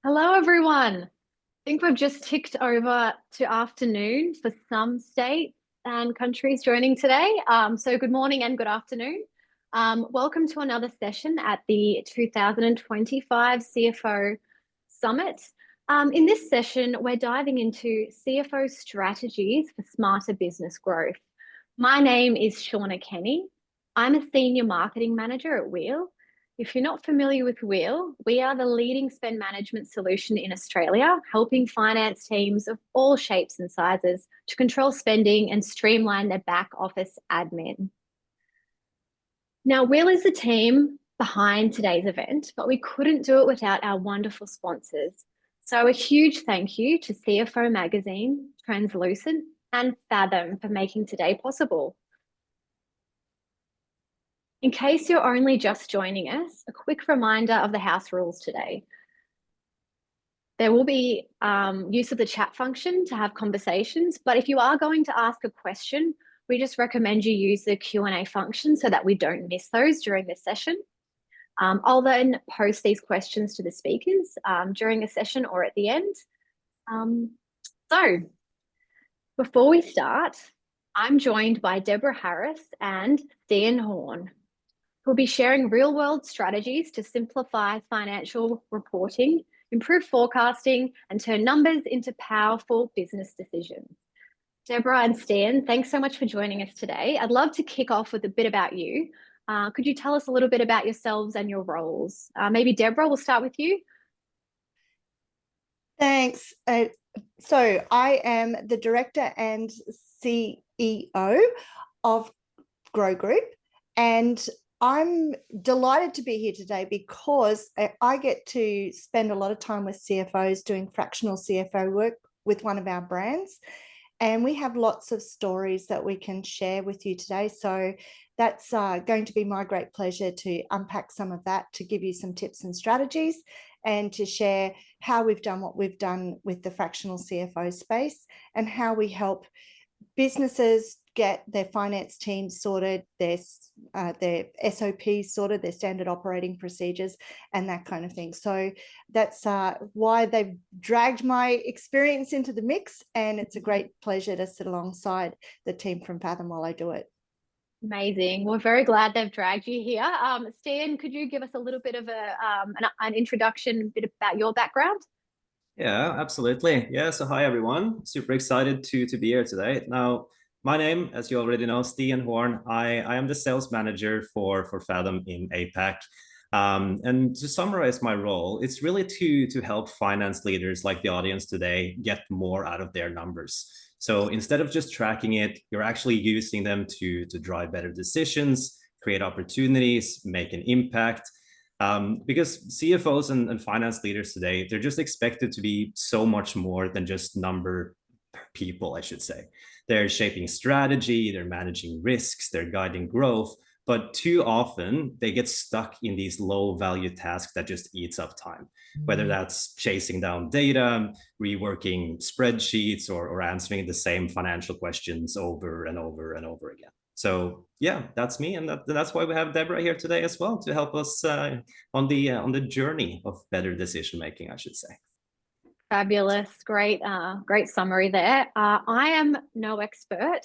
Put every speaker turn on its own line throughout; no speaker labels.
Hello, everyone. I think we've just ticked over to afternoon for some states and countries joining today. So good morning and good afternoon. Welcome to another session at the 2025 CFO Summit. In this session, we're diving into CFO strategies for smarter business growth. My name is Shauna Kenny. I'm a senior marketing manager at Wheel. If you're not familiar with Wheel, we are the leading spend management solution in Australia, helping finance teams of all shapes and sizes to control spending and streamline their back office admin. Now, Wheel is the team behind today's event, but we couldn't do it without our wonderful sponsors. So a huge thank you to CFO Magazine, Translucent, and Fathom for making today possible. In case you're only just joining us, a quick reminder of the house rules today. There will be use of the chat function to have conversations, but if you are going to ask a question, we just recommend you use the Q&A function so that we don't miss those during this session. I'll then post these questions to the speakers during the session or at the end. So before we start, I'm joined by Deborah Harris and Stian Horn, who'll be sharing real-world strategies to simplify financial reporting, improve forecasting, and turn numbers into powerful business decisions. Deborah and Stian, thanks so much for joining us today. I'd love to kick off with a bit about you. Could you tell us a little bit about yourselves and your roles? Maybe Deborah, we'll start with you.
Thanks. So I am the director and CEO of Grow Group, and I'm delighted to be here today because I get to spend a lot of time with CFOs doing fractional CFO work with one of our brands. And we have lots of stories that we can share with you today. So that's going to be my great pleasure to unpack some of that, to give you some tips and strategies, and to share how we've done what we've done with the fractional CFO space and how we help businesses get their finance teams sorted, their SOPs sorted, their standard operating procedures, and that kind of thing. So that's why they've dragged my experience into the mix, and it's a great pleasure to sit alongside the team from Fathom while I do it.
Amazing. We're very glad they've dragged you here. Stan, could you give us a little bit of an introduction, a bit about your background?
Yeah, absolutely. Yeah, so hi everyone. Super excited to be here today. Now, my name, as you already know, Stian Horn. I am the sales manager for Fathom in APAC. And to summarize my role, it's really to help finance leaders like the audience today get more out of their numbers. So instead of just tracking it, you're actually using them to drive better decisions, create opportunities, make an impact. Because CFOs and finance leaders today, they're just expected to be so much more than just number people, I should say. They're shaping strategy, they're managing risks, they're guiding growth, but too often they get stuck in these low value tasks that just eats up time, whether that's chasing down data, reworking spreadsheets, or answering the same financial questions over and over and over again. So yeah, that's me, and that's why we have Deborah here today as well to help us on the journey of better decision making, I should say.
Fabulous. Great, great summary there. I am no expert,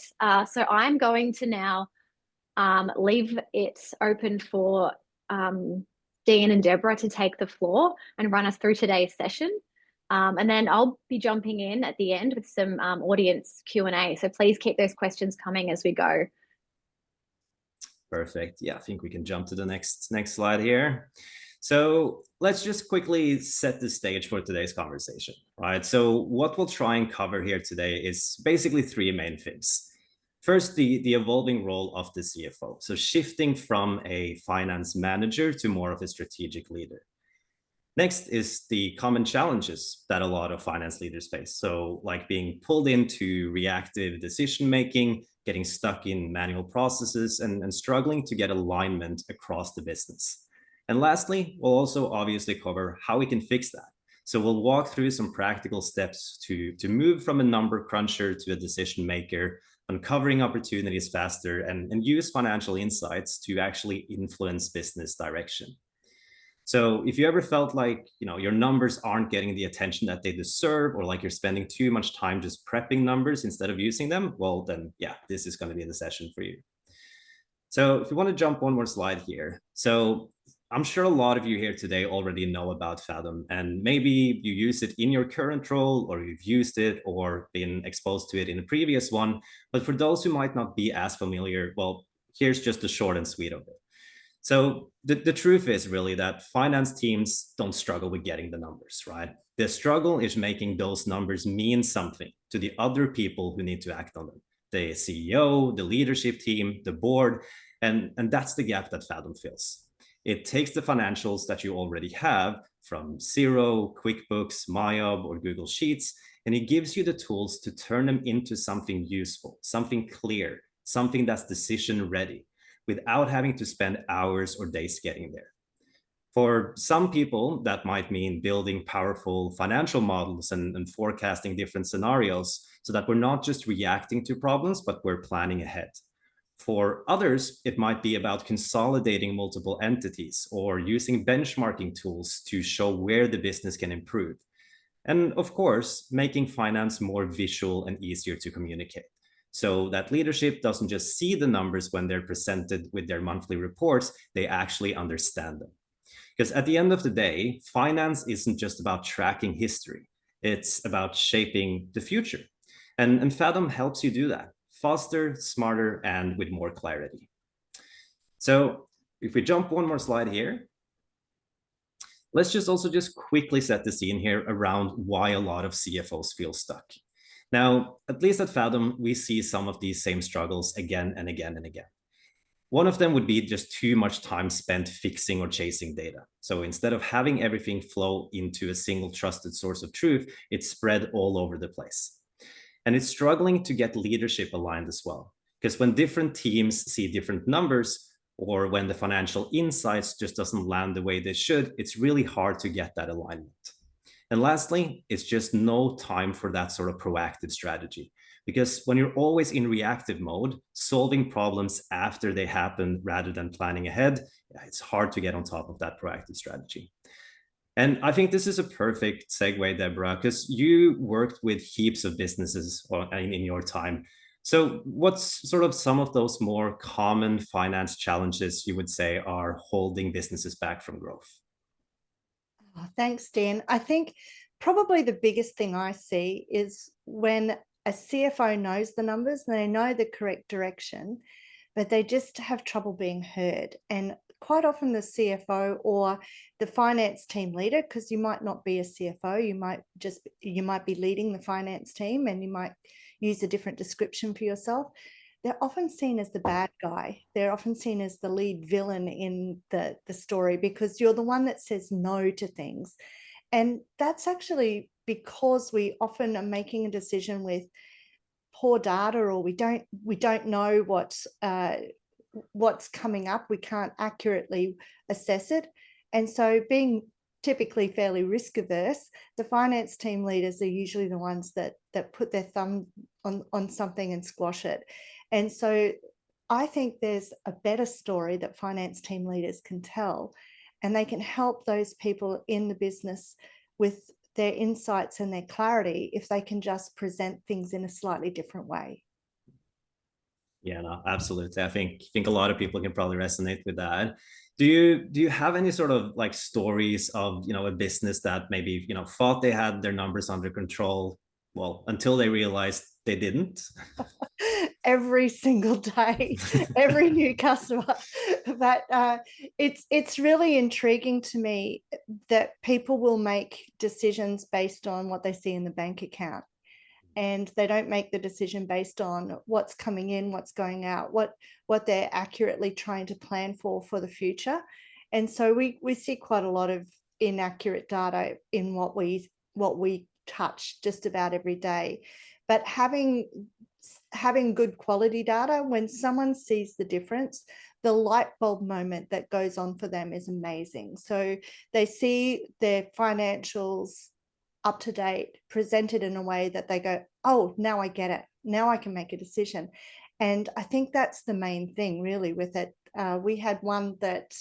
so I'm going to now leave it open for Dean and Deborah to take the floor and run us through today's session. And then I'll be jumping in at the end with some audience Q&A. So please keep those questions coming as we go.
Perfect. Yeah, I think we can jump to the next slide here. So let's just quickly set the stage for today's conversation, right? So what we'll try and cover here today is basically three main things. First, the evolving role of the CFO. So shifting from a finance manager to more of a strategic leader. Next is the common challenges that a lot of finance leaders face. So like being pulled into reactive decision-making, getting stuck in manual processes, and struggling to get alignment across the business. And lastly, we'll also obviously cover how we can fix that. So we'll walk through some practical steps to move from a number cruncher to a decision maker, uncovering opportunities faster, and use financial insights to actually influence business direction. So if you ever felt like, your numbers aren't getting the attention that they deserve, or like you're spending too much time just prepping numbers instead of using them, well, then yeah, this is going to be the session for you. So if you want to jump one more slide here. So I'm sure a lot of you here today already know about Fathom, and maybe you use it in your current role, or you've used it or been exposed to it in a previous one. But for those who might not be as familiar, well, here's just the short and sweet of it. So the truth is really that finance teams don't struggle with getting the numbers, right? The struggle is making those numbers mean something to the other people who need to act on them. The CEO, the leadership team, the board, and that's the gap that Fathom fills. It takes the financials that you already have from Xero, QuickBooks, MyOb, or Google Sheets, and it gives you the tools to turn them into something useful, something clear, something that's decision ready, without having to spend hours or days getting there. For some people, that might mean building powerful financial models and forecasting different scenarios so that we're not just reacting to problems, but we're planning ahead. For others, it might be about consolidating multiple entities or using benchmarking tools to show where the business can improve. And of course, making finance more visual and easier to communicate, so that leadership doesn't just see the numbers when they're presented with their monthly reports, they actually understand them. Because at the end of the day, finance isn't just about tracking history, it's about shaping the future. And Fathom helps you do that faster, smarter, and with more clarity. So if we jump one more slide here, let's just quickly set the scene here around why a lot of CFOs feel stuck. Now, at least at Fathom, we see some of these same struggles again and again and again. One of them would be just too much time spent fixing or chasing data. So instead of having everything flow into a single trusted source of truth, it's spread all over the place. And it's struggling to get leadership aligned as well. Because when different teams see different numbers, or when the financial insights just doesn't land the way they should, it's really hard to get that alignment. And lastly, it's just no time for that sort of proactive strategy. Because when you're always in reactive mode, solving problems after they happen rather than planning ahead, it's hard to get on top of that proactive strategy. And I think this is a perfect segue, Deborah, because you worked with heaps of businesses in your time. So what's sort of some of those more common finance challenges you would say are holding businesses back from growth?
Oh, thanks, Dan. I think probably the biggest thing I see is when a CFO knows the numbers and they know the correct direction, but they just have trouble being heard. And quite often the CFO or the finance team leader, because you might not be a CFO, you might be leading the finance team and you might use a different description for yourself. They're often seen as the bad guy. They're often seen as the lead villain in the story because you're the one that says no to things. And that's actually because we often are making a decision with poor data, or we don't know what's coming up. We can't accurately assess it. And so being typically fairly risk averse, the finance team leaders are usually the ones that put their thumb on something and squash it. And so I think there's a better story that finance team leaders can tell, and they can help those people in the business with their insights and their clarity if they can just present things in a slightly different way.
Yeah, no, absolutely. I think a lot of people can probably resonate with that. Do you have any sort of like stories of, a business that maybe, thought they had their numbers under control, well, until they realized they didn't?
Every single day, every new customer. But it's really intriguing to me that people will make decisions based on what they see in the bank account. And they don't make the decision based on what's coming in, what's going out, what they're accurately trying to plan for the future. And so we see quite a lot of inaccurate data in what we touch just about every day. But having good quality data, when someone sees the difference, the light bulb moment that goes on for them is amazing. So they see their financials up to date, presented in a way that they go, oh, now I get it. Now I can make a decision. And I think that's the main thing really with it. We had one that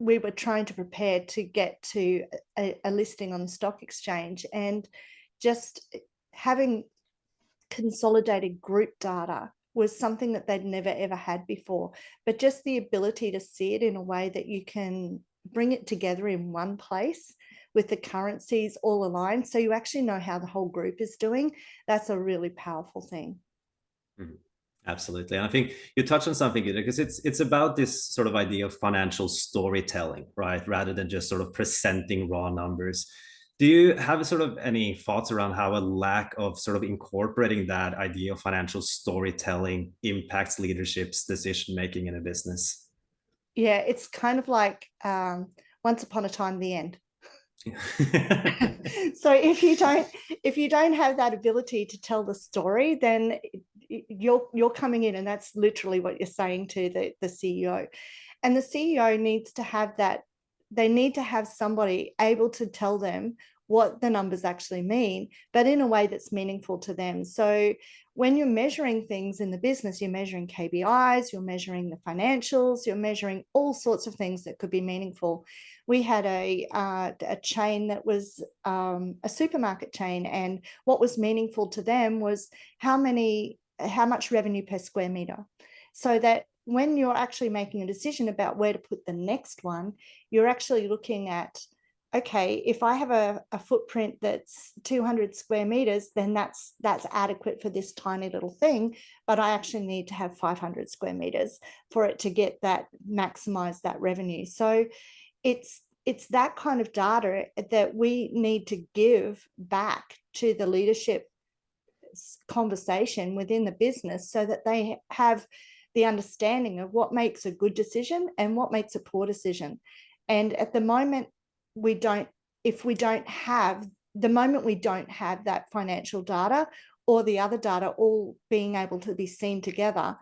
we were trying to prepare to get to a listing on the stock exchange, and just having consolidated group data was something that they'd never ever had before. But just the ability to see it in a way that you can bring it together in one place with the currencies all aligned, so you actually know how the whole group is doing, that's a really powerful thing.
Absolutely. And I think you touched on something here, because it's about this sort of idea of financial storytelling, right? Rather than just sort of presenting raw numbers. Do you have sort of any thoughts around how a lack of sort of incorporating that idea of financial storytelling impacts leadership's decision making in a business?
Yeah, it's kind of like Once Upon a Time, the end. So if you don't have that ability to tell the story, then you're coming in, and that's literally what you're saying to the CEO. And the CEO needs to have that. They need to have somebody able to tell them what the numbers actually mean, but in a way that's meaningful to them. So when you're measuring things in the business, you're measuring KPIs, you're measuring the financials, you're measuring all sorts of things that could be meaningful. We had a chain that was a supermarket chain, and what was meaningful to them was how much revenue per square meter, so that when you're actually making a decision about where to put the next one, you're actually looking at, okay, if I have a footprint that's 200 square meters, then that's adequate for this tiny little thing, but I actually need to have 500 square meters for it to get that, maximize that revenue. So it's that kind of data that we need to give back to the leadership conversation within the business, so that they have the understanding of what makes a good decision and what makes a poor decision. And at the moment, we don't have that financial data or the other data all being able to be seen together,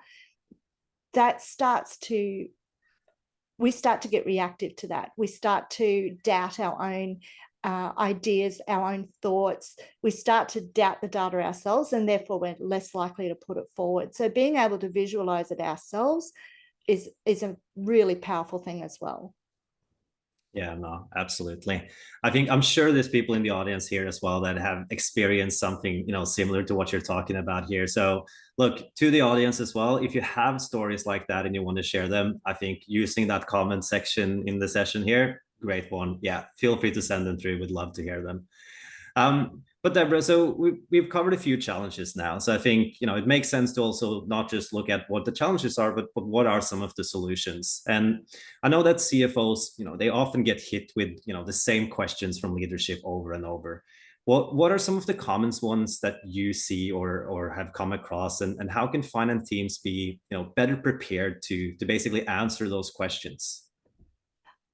we start to get reactive to that. We start to doubt our own ideas, our own thoughts. We start to doubt the data ourselves, and therefore we're less likely to put it forward. So being able to visualize it ourselves is a really powerful thing as well.
Yeah, no, absolutely. I'm sure there's people in the audience here as well that have experienced something, similar to what you're talking about here. So look, to the audience as well, if you have stories like that and you want to share them, I think using that comment section in the session here, great one. Yeah, feel free to send them through. We'd love to hear them. But Deborah, so we've covered a few challenges now. So I think, it makes sense to also not just look at what the challenges are, but what are some of the solutions. And I know that CFOs, they often get hit with, the same questions from leadership over and over. What are some of the common ones that you see or have come across, and how can finance teams be, better prepared to basically answer those questions?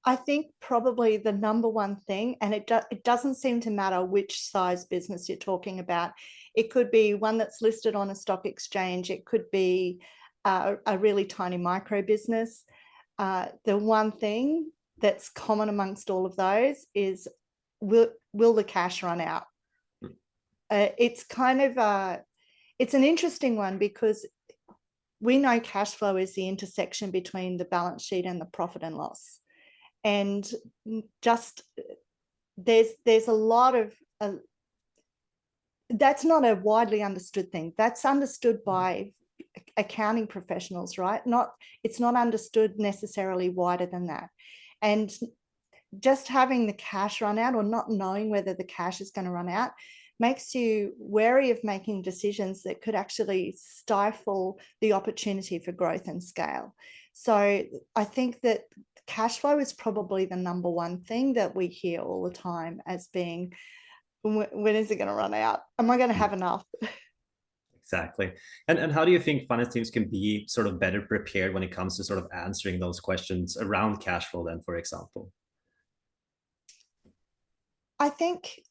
I think probably the number one thing, and it doesn't seem to matter which size business you're talking about. It could be one that's listed on a stock exchange. It could be a really tiny micro business. The one thing that's common amongst all of those is, will the cash run out? It's kind of it's an interesting one, because we know cash flow is the intersection between the balance sheet and the profit and loss. And just there's a lot of that's not a widely understood thing. That's understood by accounting professionals, right? It's not understood necessarily wider than that. And just having the cash run out, or not knowing whether the cash is going to run out, makes you wary of making decisions that could actually stifle the opportunity for growth and scale. So I think that cash flow is probably the number one thing that we hear all the time as being, when is it going to run out? Am I going to have enough?
Exactly. And how do you think finance teams can be sort of better prepared when it comes to sort of answering those questions around cash flow then, for example?
I think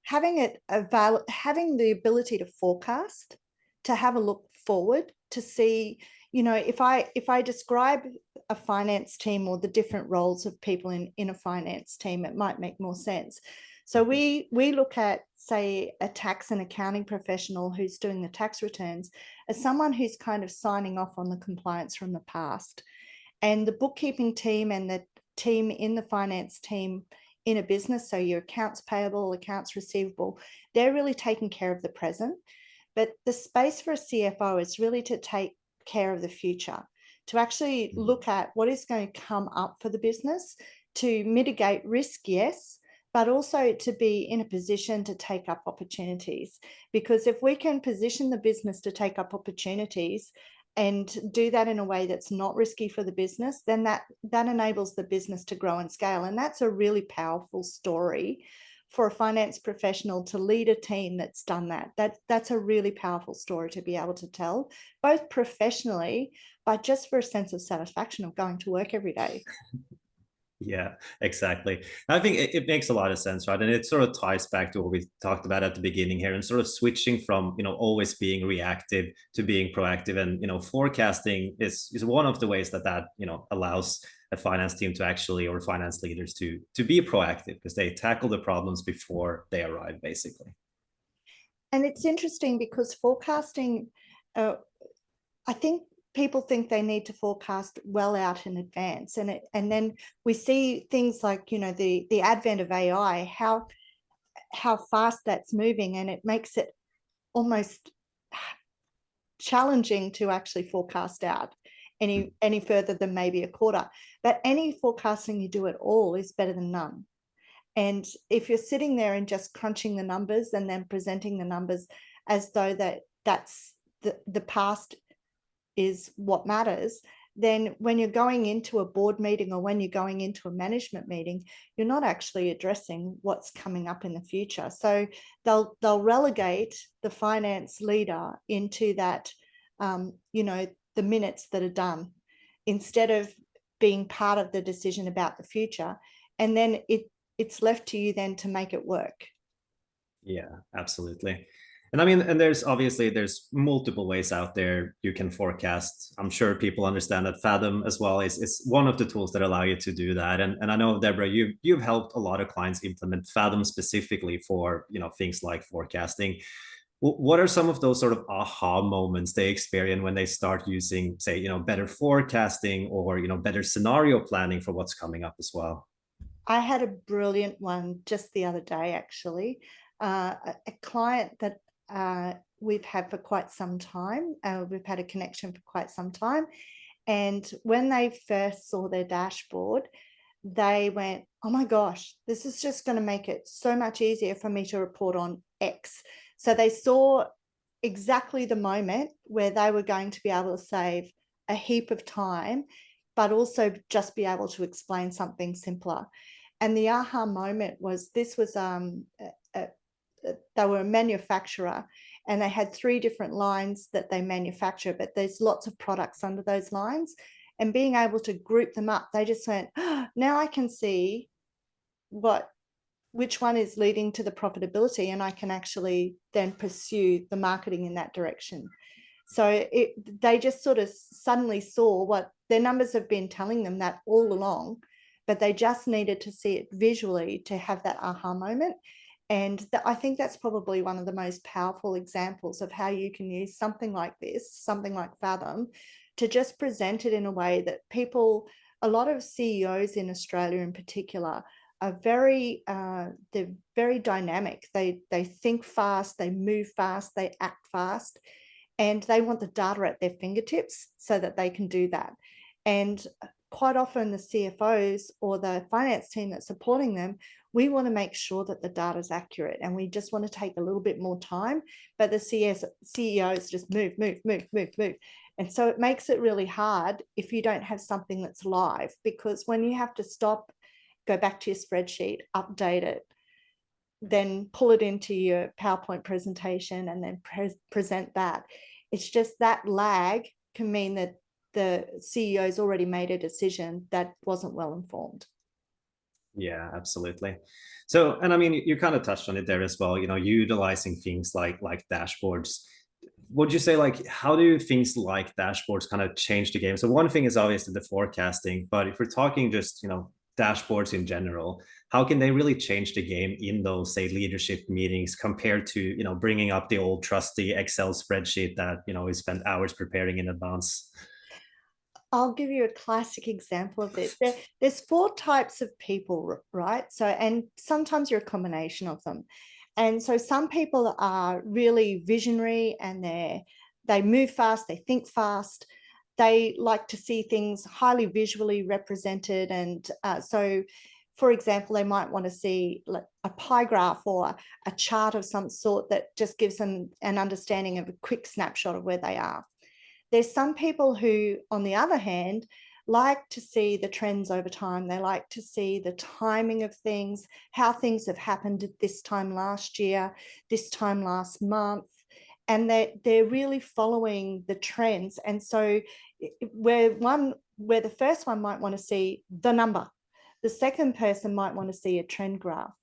having the ability to forecast, to have a look forward, to see, if I describe a finance team or the different roles of people in a finance team, it might make more sense. So we look at, say, a tax and accounting professional who's doing the tax returns as someone who's kind of signing off on the compliance from the past. And the bookkeeping team and team in the finance team in a business, so your accounts payable, accounts receivable, they're really taking care of the present. But the space for a CFO is really to take care of the future, to actually look at what is going to come up for the business, to mitigate risk, yes, but also to be in a position to take up opportunities. Because if we can position the business to take up opportunities and do that in a way that's not risky for the business, then that enables the business to grow and scale. And that's a really powerful story for a finance professional to lead a team that's done that. That's a really powerful story to be able to tell, both professionally, but just for a sense of satisfaction of going to work every day.
Yeah, exactly. I think it makes a lot of sense, right? And it sort of ties back to what we talked about at the beginning here, and sort of switching from, always being reactive to being proactive. And, forecasting is one of the ways that allows a finance team to actually, or finance leaders to be proactive, because they tackle the problems before they arrive, basically.
And it's interesting because forecasting, I think people think they need to forecast well out in advance, and then we see things like the advent of AI, how fast that's moving, and it makes it almost challenging to actually forecast out any further than maybe a quarter. But any forecasting you do at all is better than none. And if you're sitting there and just crunching the numbers and then presenting the numbers as though that's the past is what matters, then when you're going into a board meeting or when you're going into a management meeting, you're not actually addressing what's coming up in the future. So they'll relegate the finance leader into that, the minutes that are done, instead of being part of the decision about the future. And then it's left to you then to make it work.
Yeah, absolutely. And I mean, and there's multiple ways out there you can forecast. I'm sure people understand that Fathom as well is one of the tools that allow you to do that. And I know, Deborah, you've helped a lot of clients implement Fathom specifically for things like forecasting. What are some of those sort of aha moments they experience when they start using, say, better forecasting or better scenario planning for what's coming up as well?
I had a brilliant one just the other day, actually. A client that we've had for quite some time. We've had a connection for quite some time. And when they first saw their dashboard, they went, oh my gosh, this is just going to make it so much easier for me to report on X. So they saw exactly the moment where they were going to be able to save a heap of time, but also just be able to explain something simpler. And the aha moment was, this was they were a manufacturer, and they had 3 different lines that they manufacture, but there's lots of products under those lines. And being able to group them up, they just went, oh, now I can see which one is leading to the profitability, and I can actually then pursue the marketing in that direction. So they just sort of suddenly saw what their numbers have been telling them that all along, but they just needed to see it visually to have that aha moment. And I think that's probably one of the most powerful examples of how you can use something like this, something like Fathom, to just present it in a way that people, a lot of CEOs in Australia in particular, are they're very dynamic. They think fast, they move fast, they act fast, and they want the data at their fingertips so that they can do that. And quite often the CFOs or the finance team that's supporting them, we want to make sure that the data is accurate, and we just want to take a little bit more time, but the CEOs just move. And so it makes it really hard if you don't have something that's live, because when you have to stop, go back to your spreadsheet, update it, then pull it into your PowerPoint presentation and then present that. It's just that lag can mean that the CEO's already made a decision that wasn't well informed.
Yeah, absolutely. So, and I mean, you kind of touched on it there as well, utilizing things like dashboards. Would you say, like, how do things like dashboards kind of change the game? So one thing is obviously the forecasting, but if we're talking just, dashboards in general, how can they really change the game in those, say, leadership meetings compared to, bringing up the old trusty Excel spreadsheet that, we spent hours preparing in advance?
I'll give you a classic example of this. There's 4 types of people, right? So, and sometimes you're a combination of them. And so some people are really visionary and they move fast, they think fast, they like to see things highly visually represented. And so, for example, they might want to see like a pie graph or a chart of some sort that just gives them an understanding of a quick snapshot of where they are. There's some people who, on the other hand, like to see the trends over time. They like to see the timing of things, how things have happened at this time last year, this time last month, and they're really following the trends. And so where the first one might want to see the number, the second person might want to see a trend graph.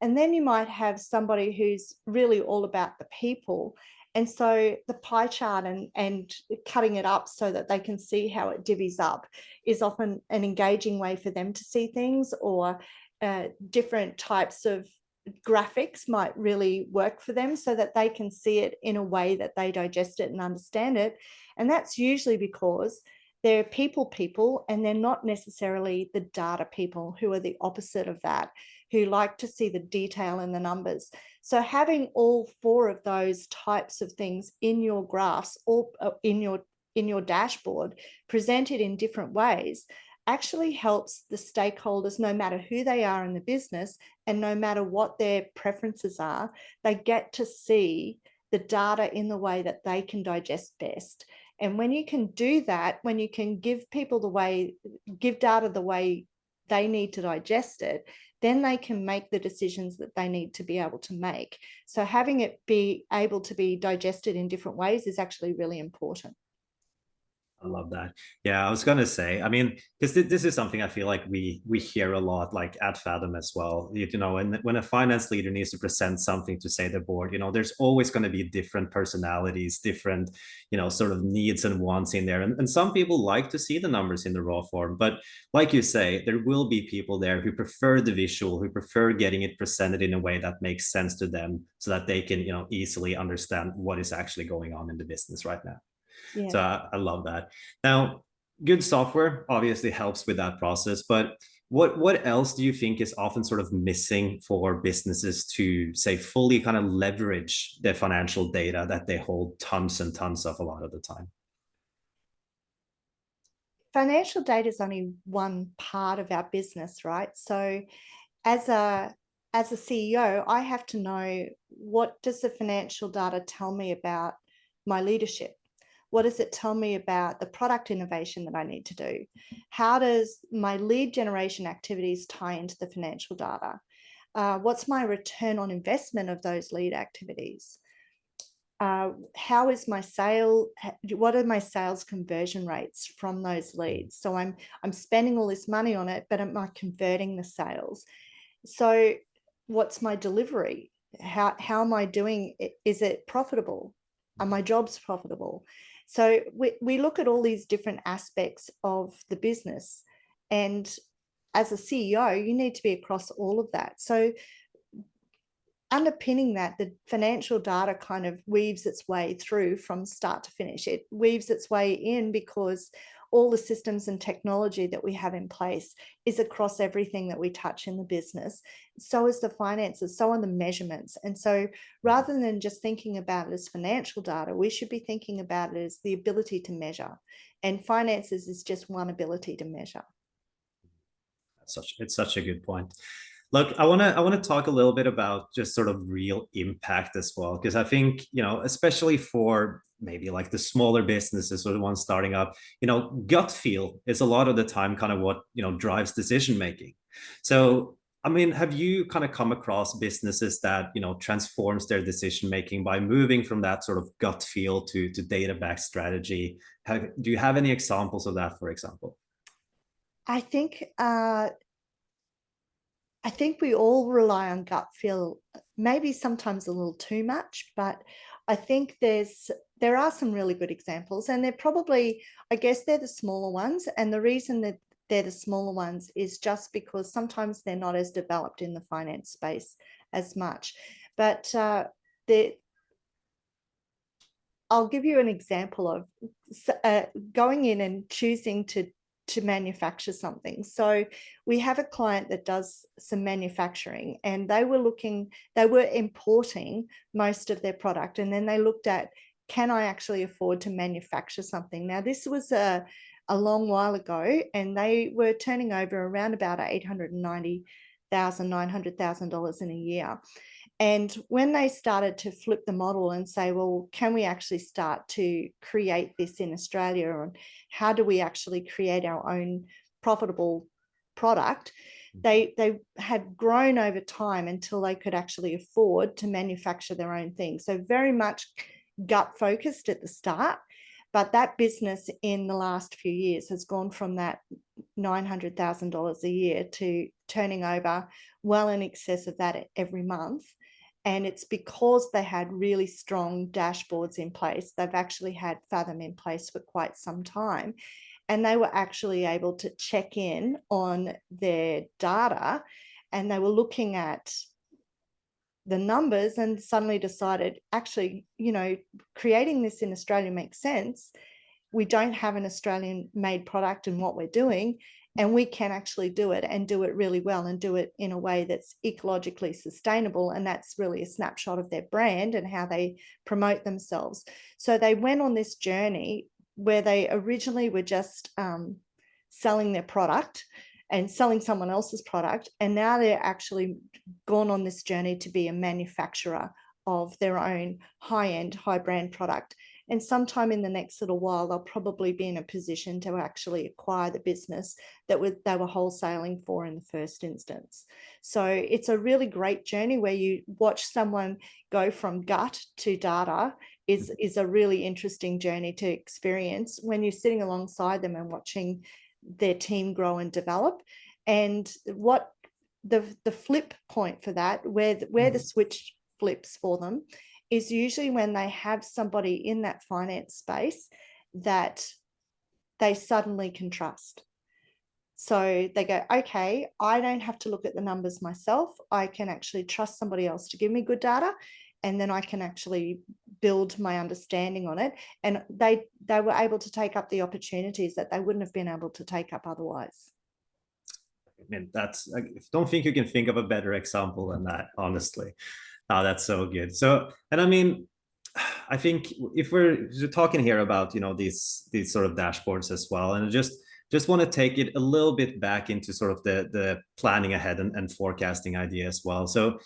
And then you might have somebody who's really all about the people. And so the pie chart and cutting it up so that they can see how it divvies up is often an engaging way for them to see things, or different types of graphics might really work for them so that they can see it in a way that they digest it and understand it. And that's usually because they're people and they're not necessarily the data people, who are the opposite of that, who like to see the detail in the numbers. So having all 4 of those types of things in your graphs or in your dashboard presented in different ways actually helps the stakeholders, no matter who they are in the business and no matter what their preferences are, they get to see the data in the way that they can digest best. And when you can do that, when you can give data the way they need to digest it, then they can make the decisions that they need to be able to make. So having it be able to be digested in different ways is actually really important.
I love that. Yeah, I was gonna say, I mean, because this is something I feel like we hear a lot, like at Fathom as well. You know, and when a finance leader needs to present something to say the board, you know, there's always going to be different personalities, different, you know, sort of needs and wants in there. And some people like to see the numbers in the raw form, but like you say, there will be people there who prefer the visual, who prefer getting it presented in a way that makes sense to them, so that they can, you know, easily understand what is actually going on in the business right now.
Yeah.
So I love that. Now, good software obviously helps with that process, but what else do you think is often sort of missing for businesses to, say, fully kind of leverage the financial data that they hold tons and tons of a lot of the time?
Financial data is only one part of our business, right? So as a CEO, I have to know, what does the financial data tell me about my leadership? What does it tell me about the product innovation that I need to do? How does my lead generation activities tie into the financial data? What's my return on investment of those lead activities? How is my sale? What are my sales conversion rates from those leads? So I'm spending all this money on it, but am I converting the sales? So what's my delivery? How am I doing? Is it profitable? Are my jobs profitable? So we look at all these different aspects of the business, and as a CEO, you need to be across all of that. So underpinning that, the financial data kind of weaves its way through from start to finish. It weaves its way in because all the systems and technology that we have in place is across everything that we touch in the business. So is the finances, so are the measurements. And so rather than just thinking about it as financial data, we should be thinking about it as the ability to measure. And finances is just one ability to measure.
It's such a good point. Look, I want to talk a little bit about just sort of real impact as well, because I think, you know, especially for maybe like the smaller businesses or the ones starting up, you know, gut feel is a lot of the time kind of what, you know, drives decision making. So I mean, have you kind of come across businesses that, you know, transforms their decision making by moving from that sort of gut feel to data backed strategy? Do you have any examples of that, for example?
I think we all rely on gut feel, maybe sometimes a little too much, but I think there are some really good examples, and they're probably, I guess they're the smaller ones. And the reason that they're the smaller ones is just because sometimes they're not as developed in the finance space as much. But I'll give you an example of going in and choosing to manufacture something. So we have a client that does some manufacturing, and they were importing most of their product, and then they looked at, can I actually afford to manufacture something? Now, this was a long while ago, and they were turning over around about $890,000, $900,000 in a year. And when they started to flip the model and say, well, can we actually start to create this in Australia? Or how do we actually create our own profitable product? They had grown over time until they could actually afford to manufacture their own thing. So very much gut focused at the start. But that business in the last few years has gone from that $900,000 a year to turning over well in excess of that every month. And it's because they had really strong dashboards in place. They've actually had Fathom in place for quite some time. And they were actually able to check in on their data, and they were looking at the numbers and suddenly decided, actually, creating this in Australia makes sense. We don't have an Australian made product in what we're doing, and we can actually do it and do it really well and do it in a way that's ecologically sustainable. And that's really a snapshot of their brand and how they promote themselves. So they went on this journey where they originally were just selling their product and selling someone else's product. And now they're actually gone on this journey to be a manufacturer of their own high-end, high-brand product. And sometime in the next little while, they'll probably be in a position to actually acquire the business that they were wholesaling for in the first instance. So it's a really great journey where you watch someone go from gut to data is a really interesting journey to experience when you're sitting alongside them and watching their team grow and develop. And what the flip point for that, where the switch flips for them, is usually when they have somebody in that finance space that they suddenly can trust. So they go, okay, I don't have to look at the numbers myself. I can actually trust somebody else to give me good data, and then I can actually build my understanding on it. And they were able to take up the opportunities that they wouldn't have been able to take up otherwise.
I mean, I don't think you can think of a better example than that, honestly. Oh, that's so good. So, and I mean, I think if we're talking here about, these sort of dashboards as well, and just want to take it a little bit back into sort of the planning ahead and forecasting idea as well. So,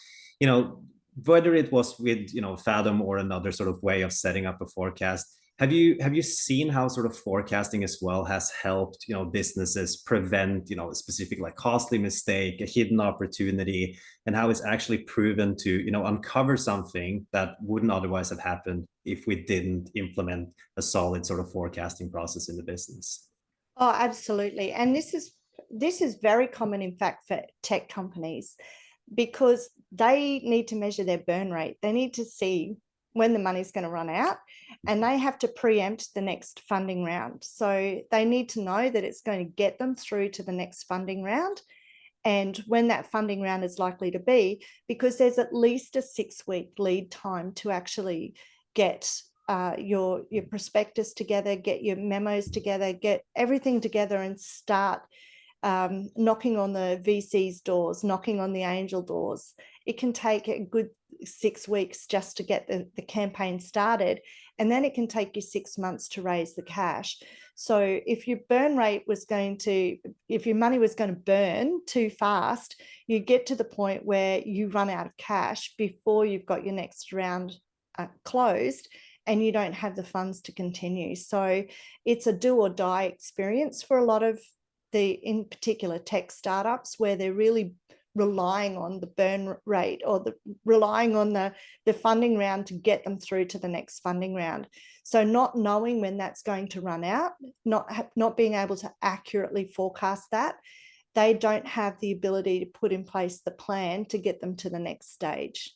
whether it was with, Fathom or another sort of way of setting up a forecast, have you seen how sort of forecasting as well has helped, businesses prevent, a specific like costly mistake, a hidden opportunity, and how it's actually proven to, uncover something that wouldn't otherwise have happened if we didn't implement a solid sort of forecasting process in the business?
Oh, absolutely. And this is very common, in fact, for tech companies, because they need to measure their burn rate. They need to see when the money's going to run out, and they have to preempt the next funding round. So they need to know that it's going to get them through to the next funding round, and when that funding round is likely to be, because there's at least a 6-week lead time to actually get your prospectus together, get your memos together, get everything together, and start knocking on the VC's doors, knocking on the angel doors. It can take a good 6 weeks just to get the campaign started, and then it can take you 6 months to raise the cash. So if your burn rate was if your money was going to burn too fast, you get to the point where you run out of cash before you've got your next round closed, and you don't have the funds to continue. So it's a do or die experience for a lot of in particular tech startups, where they're really relying on the burn rate or relying on the funding round to get them through to the next funding round. So not knowing when that's going to run out, not being able to accurately forecast that, they don't have the ability to put in place the plan to get them to the next stage.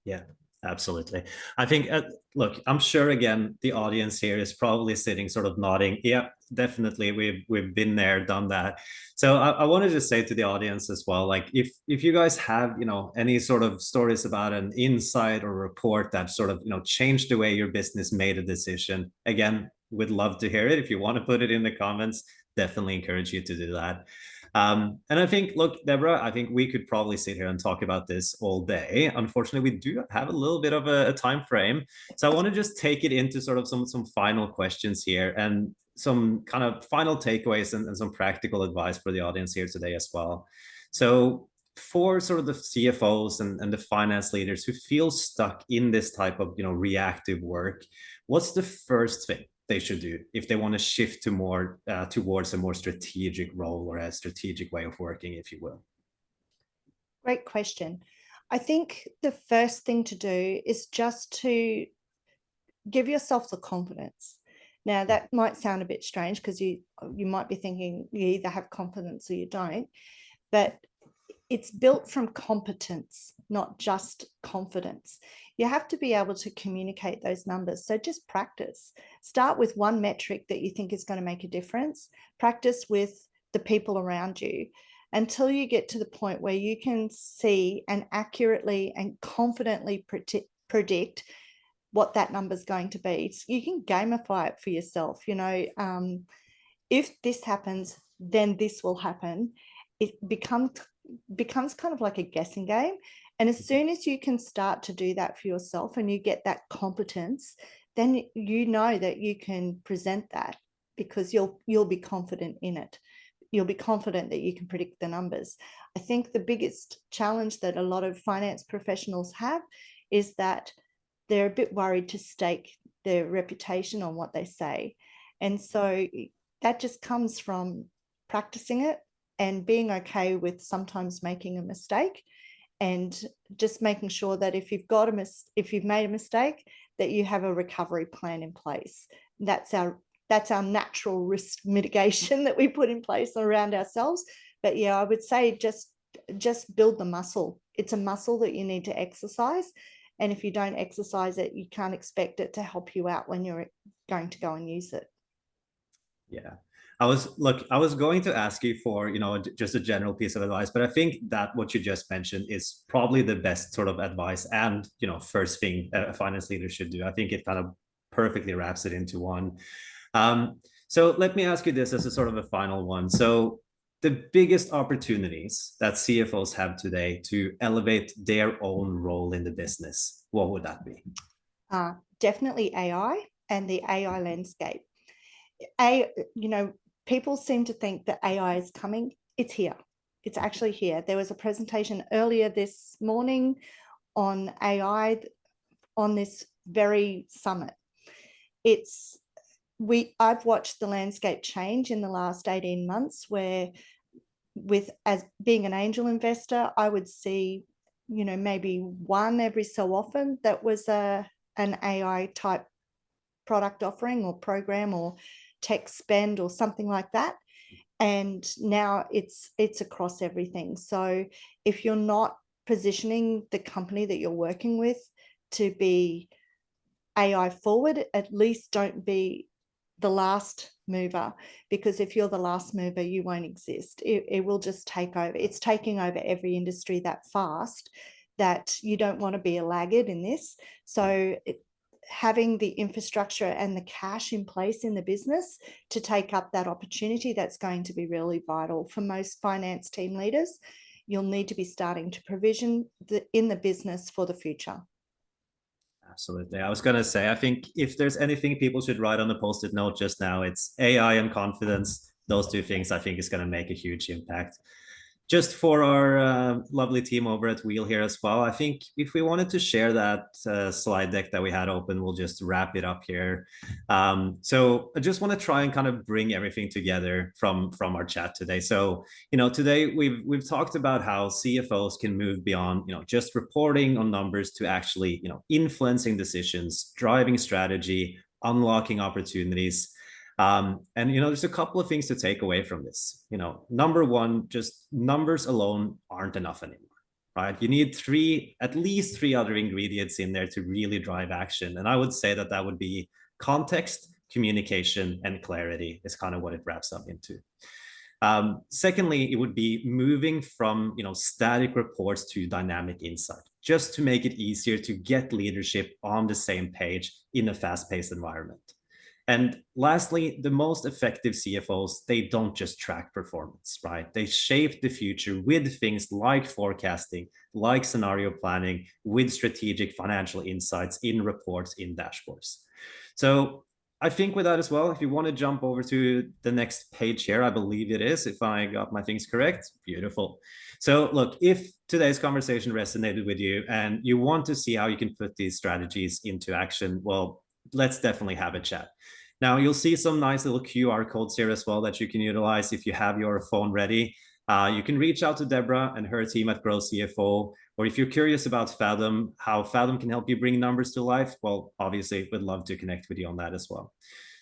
Yeah. Absolutely. I think, look, I'm sure again, the audience here is probably sitting sort of nodding. Yeah, definitely. We've been there, done that. So I wanted to say to the audience as well, like if you guys have, any sort of stories about an insight or report that sort of, changed the way your business made a decision, again, we'd love to hear it. If you want to put it in the comments, definitely encourage you to do that. And I think, look, Deborah, I think we could probably sit here and talk about this all day. Unfortunately, we do have a little bit of a time frame. So I want to just take it into sort of some final questions here and some kind of final takeaways and some practical advice for the audience here today as well. So for sort of the CFOs and the finance leaders who feel stuck in this type of reactive work, what's the first thing they should do if they want to shift to more towards a more strategic role or a strategic way of working, if you will?
Great question. I think the first thing to do is just to give yourself the confidence. Now, that might sound a bit strange because you might be thinking you either have confidence or you don't, but it's built from competence, not just confidence. You have to be able to communicate those numbers. So just practice. Start with one metric that you think is going to make a difference. Practice with the people around you until you get to the point where you can see and accurately and confidently predict what that number is going to be. So you can gamify it for yourself. If this happens, then this will happen. It becomes kind of like a guessing game. And as soon as you can start to do that for yourself and you get that competence, then you know that you can present that because you'll be confident in it. You'll be confident that you can predict the numbers. I think the biggest challenge that a lot of finance professionals have is that they're a bit worried to stake their reputation on what they say. And so that just comes from practicing it and being okay with sometimes making a mistake, and just making sure that if you've made a mistake, that you have a recovery plan in place. That's our natural risk mitigation that we put in place around ourselves. But yeah, I would say just build the muscle. It's a muscle that you need to exercise. And if you don't exercise it, you can't expect it to help you out when you're going to go and use it.
Yeah. I was going to ask you for, just a general piece of advice, but I think that what you just mentioned is probably the best sort of advice and, first thing a finance leader should do. I think it kind of perfectly wraps it into one. So let me ask you this as a sort of a final one. So the biggest opportunities that CFOs have today to elevate their own role in the business, what would that be?
Definitely AI and the AI landscape. People seem to think that AI is coming. It's here. It's actually here. There was a presentation earlier this morning on AI on this very summit. I've watched the landscape change in the last 18 months where as being an angel investor, I would see, maybe one every so often that was an AI type product offering or program or tech spend or something like that. And now it's across everything. So if you're not positioning the company that you're working with to be AI forward, at least don't be the last mover, because if you're the last mover, you won't exist. It will just take over. It's taking over every industry that fast that you don't want to be a laggard in this. So having the infrastructure and the cash in place in the business to take up that opportunity, that's going to be really vital for most finance team leaders. You'll need to be starting to provision in the business for the future.
Absolutely. I was going to say, I think if there's anything people should write on the post-it note just now, it's AI and confidence. Those two things I think is going to make a huge impact. Just for our lovely team over at Wheel here as well, I think if we wanted to share that slide deck that we had open, we'll just wrap it up here. So I just want to try and kind of bring everything together from our chat today. So, today we've talked about how CFOs can move beyond, just reporting on numbers to actually, influencing decisions, driving strategy, unlocking opportunities. And, there's a couple of things to take away from this. Number one, just numbers alone aren't enough anymore, right? You need at least three other ingredients in there to really drive action. And I would say that would be context, communication, and clarity is kind of what it wraps up into. Secondly, it would be moving from static reports to dynamic insight, just to make it easier to get leadership on the same page in a fast-paced environment. And lastly, the most effective CFOs, they don't just track performance, right? They shape the future with things like forecasting, like scenario planning, with strategic financial insights in reports, in dashboards. So I think with that as well, if you want to jump over to the next page here, I believe it is, if I got my things correct, beautiful. So look, if today's conversation resonated with you and you want to see how you can put these strategies into action, well, let's definitely have a chat. Now, you'll see some nice little QR codes here as well that you can utilize if you have your phone ready. You can reach out to Deborah and her team at Grow CFO, or if you're curious about Fathom, how Fathom can help you bring numbers to life, well, obviously, we'd love to connect with you on that as well.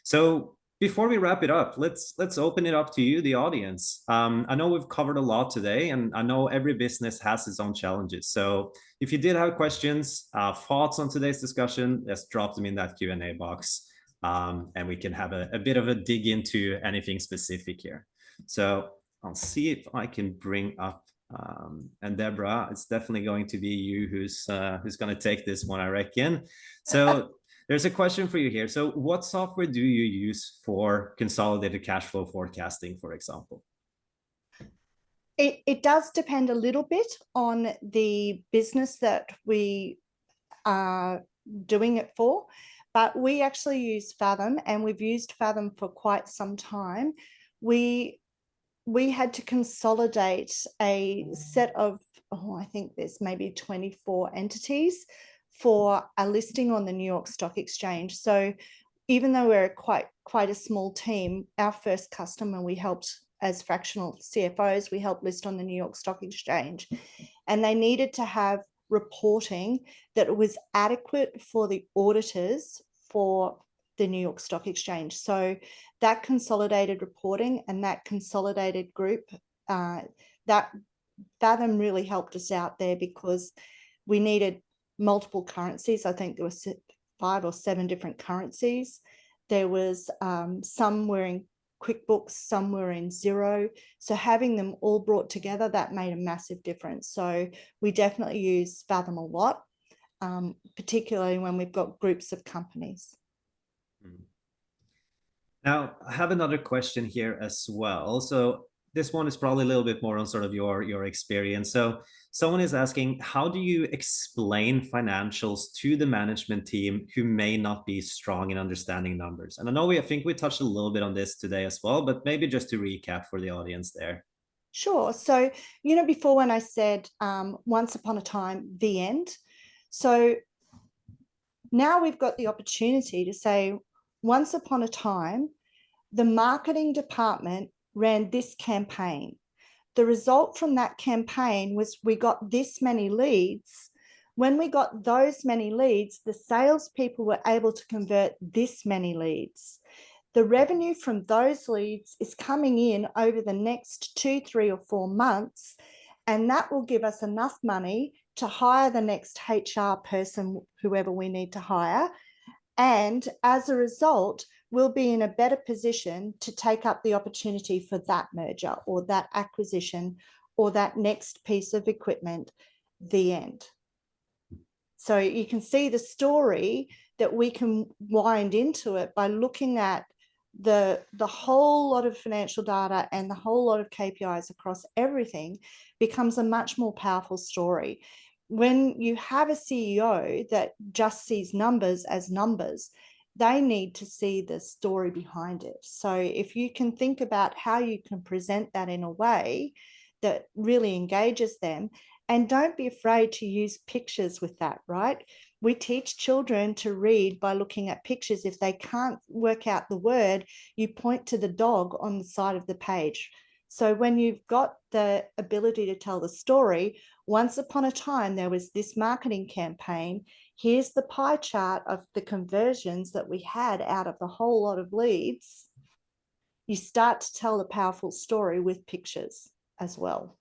So before we wrap it up, let's open it up to you, the audience. I know we've covered a lot today, and I know every business has its own challenges. So if you did have questions, thoughts on today's discussion, let's drop them in that Q&A box. And we can have a bit of a dig into anything specific here. So I'll see if I can bring up, and Deborah, it's definitely going to be you who's going to take this one, I reckon. So there's a question for you here. So what software do you use for consolidated cash flow forecasting, for example?
It does depend a little bit on the business that we are doing it for. But we actually use Fathom, and we've used Fathom for quite some time. We had to consolidate a set of, I think there's maybe 24 entities for a listing on the New York Stock Exchange. So even though we're quite a small team, our first customer we helped as fractional CFOs, we helped list on the New York Stock Exchange, and they needed to have reporting that was adequate for the auditors for the New York Stock Exchange. So that consolidated reporting and that consolidated group, that Fathom really helped us out there, because we needed multiple currencies. I think there were 5 or 7 different currencies. There was some were in QuickBooks, some were in Xero. So having them all brought together, that made a massive difference. So we definitely use Fathom a lot, particularly when we've got groups of companies.
Now, I have another question here as well. So this one is probably a little bit more on sort of your experience. So someone is asking, how do you explain financials to the management team who may not be strong in understanding numbers? And I think we touched a little bit on this today as well, but maybe just to recap for the audience there.
Sure. So, before when I said once upon a time, the end. So now we've got the opportunity to say, once upon a time, the marketing department ran this campaign. The result from that campaign was we got this many leads. When we got those many leads, the salespeople were able to convert this many leads. The revenue from those leads is coming in over the next 2, 3, or 4 months, and that will give us enough money to hire the next HR person, whoever we need to hire. And as a result, we'll be in a better position to take up the opportunity for that merger or that acquisition or that next piece of equipment, the end. So you can see the story that we can wind into it by looking at the whole lot of financial data and the whole lot of KPIs across everything becomes a much more powerful story. When you have a CEO that just sees numbers as numbers, they need to see the story behind it. So if you can think about how you can present that in a way that really engages them, and don't be afraid to use pictures with that, right? We teach children to read by looking at pictures. If they can't work out the word, you point to the dog on the side of the page. So when you've got the ability to tell the story, once upon a time, there was this marketing campaign. Here's the pie chart of the conversions that we had out of the whole lot of leads. You start to tell the powerful story with pictures as well.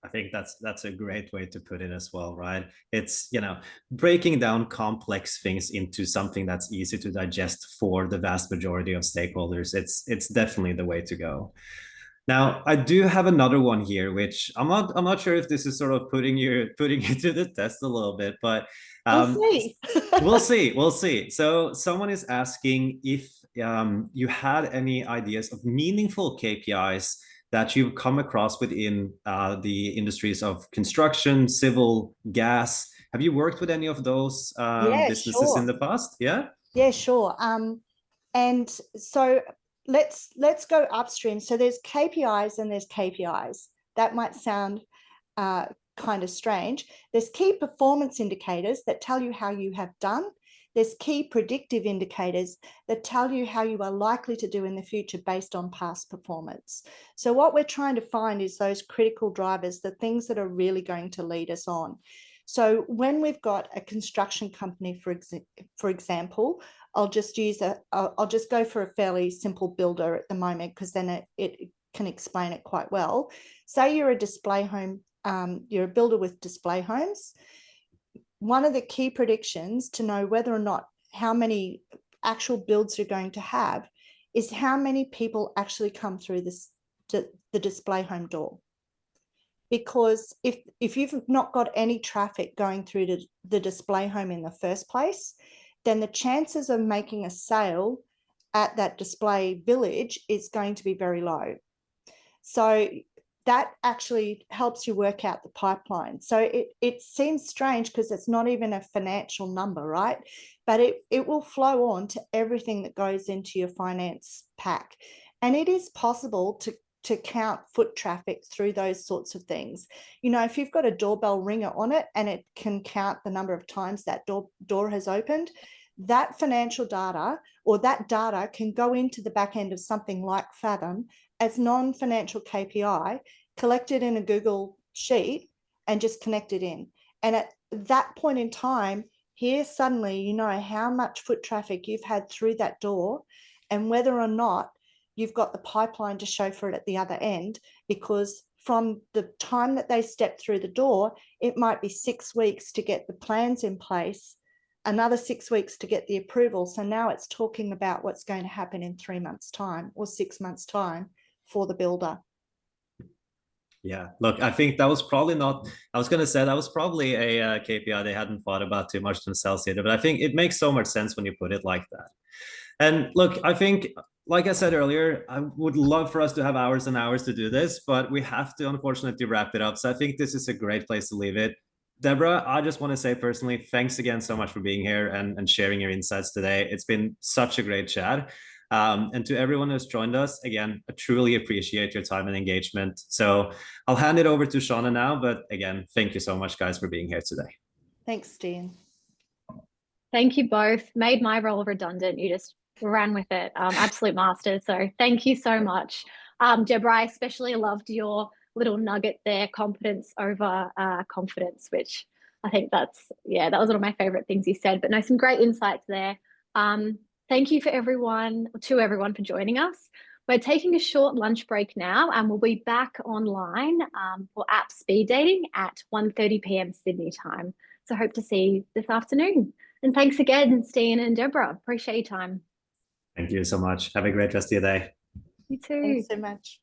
I think that's a great way to put it as well, right? It's, breaking down complex things into something that's easy to digest for the vast majority of stakeholders. It's definitely the way to go. Now, I do have another one here, which I'm not sure if this is sort of putting you to the test a little bit, but
We'll see.
we'll see. So someone is asking if you had any ideas of meaningful KPIs that you've come across within the industries of construction, civil, gas. Have you worked with any of those
Yeah,
businesses in
sure.
the past? Yeah.
Yeah, sure. And so let's go upstream. So there's KPIs and there's KPIs. That might sound kind of strange. There's key performance indicators that tell you how you have done. There's key predictive indicators that tell you how you are likely to do in the future based on past performance. So what we're trying to find is those critical drivers, the things that are really going to lead us on. So when we've got a construction company, for example, I'll just go for a fairly simple builder at the moment, because then it can explain it quite well. Say you're a display home, you're a builder with display homes. One of the key predictions to know whether or not how many actual builds you're going to have is how many people actually come through the display home door. Because if you've not got any traffic going through to the display home in the first place, then the chances of making a sale at that display village is going to be very low. So that actually helps you work out the pipeline. So it seems strange because it's not even a financial number, right? But it will flow on to everything that goes into your finance pack. And it is possible to count foot traffic through those sorts of things. If you've got a doorbell ringer on it and it can count the number of times that door has opened, that financial data or that data can go into the back end of something like Fathom as non-financial KPI, collected in a Google sheet and just connected in. And at that point in time, here suddenly you know how much foot traffic you've had through that door and whether or not you've got the pipeline to show for it at the other end, because from the time that they step through the door, it might be 6 weeks to get the plans in place, another 6 weeks to get the approval. So now it's talking about what's going to happen in 3 months' time or 6 months' time for the builder.
Yeah, look, I think that was probably not, I was going to say that was probably a KPI they hadn't thought about too much themselves either, but I think it makes so much sense when you put it like that. And look, I think, like I said earlier, I would love for us to have hours and hours to do this, but we have to unfortunately wrap it up. So I think this is a great place to leave it. Deborah, I just want to say personally, thanks again so much for being here and sharing your insights today. It's been such a great chat. And to everyone who's joined us, again, I truly appreciate your time and engagement. So I'll hand it over to Shauna now. But again, thank you so much, guys, for being here today.
Thanks, Stian.
Thank you both. Made my role redundant. You just ran with it. Absolute masters. So thank you so much. Deborah, I especially loved your little nugget there, competence over confidence, which I think that was one of my favorite things you said. But no, some great insights there. Thank you to everyone for joining us. We're taking a short lunch break now, and we'll be back online for app speed dating at 1:30 p.m. Sydney time. So hope to see you this afternoon. And thanks again, Stian and Deborah. Appreciate your time.
Thank you so much. Have a great rest of your day.
You too.
Thanks so much.